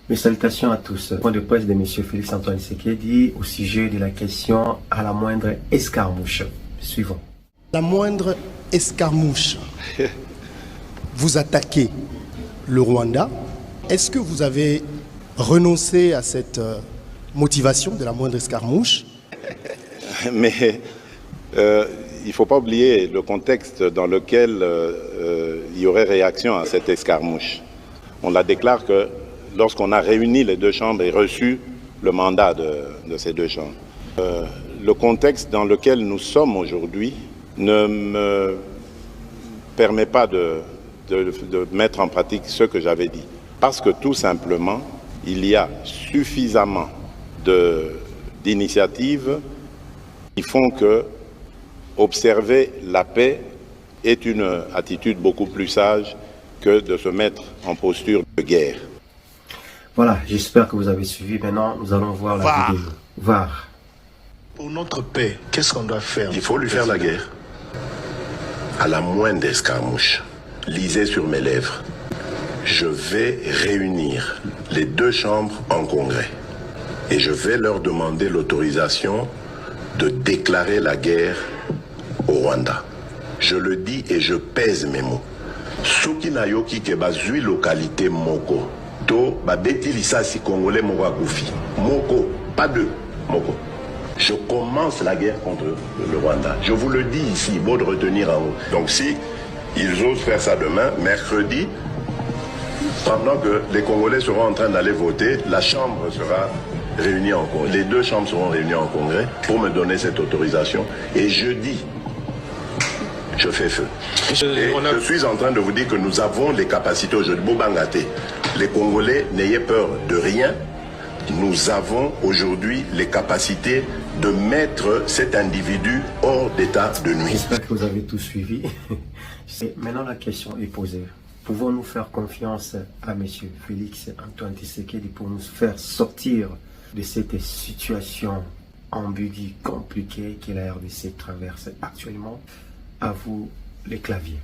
Mes salutations à tous. Point de presse de M. Félix-Antoine Tshisekedi au sujet de la question à la moindre escarmouche. Suivons. La moindre escarmouche. Vous attaquez le Rwanda. Est-ce que vous avez renoncé à cette motivation de la moindre escarmouche? Mais il ne faut pas oublier le contexte dans lequel il y aurait réaction à cette escarmouche. On la déclare que lorsqu'on a réuni les deux chambres et reçu le mandat de ces deux chambres. Le contexte dans lequel nous sommes aujourd'hui ne me permet pas de mettre en pratique ce que j'avais dit. Parce que tout simplement, il y a suffisamment d'initiatives qui font que observer la paix est une attitude beaucoup plus sage que de se mettre en posture de guerre. Voilà, j'espère que vous avez suivi. Maintenant, nous allons voir la vidéo. VAR. Pour notre paix, qu'est-ce qu'on doit faire? Il faut lui faire la guerre. À la moindre escarmouche, lisez sur mes lèvres. Je vais réunir les deux chambres en congrès. Et je vais leur demander l'autorisation de déclarer la guerre au Rwanda. Je le dis et je pèse mes mots. Soki nayoki ke bazui localité moko. To babeti lisasi congolais moko akufi. Moko, pas deux, moko. Je commence la guerre contre le Rwanda. Je vous le dis ici, beau de retenir en haut. Donc si ils osent faire ça demain, mercredi, pendant que les Congolais seront en train d'aller voter, la Chambre sera réunie en congrès. Les deux chambres seront réunies en congrès pour me donner cette autorisation. Et jeudi, je fais feu. Je suis en train de vous dire que nous avons les capacités aujourd'hui. Bobangate, les Congolais, n'ayez peur de rien. Nous avons aujourd'hui les capacités de mettre cet individu hors d'état de nuit. J'espère que vous avez tout suivi. Et maintenant, la question est posée. Pouvons-nous faire confiance à M. Félix-Antoine Tshisekedi pour nous faire sortir de cette situation ambiguë, compliquée que la RDC traverse actuellement? À vous, les claviers.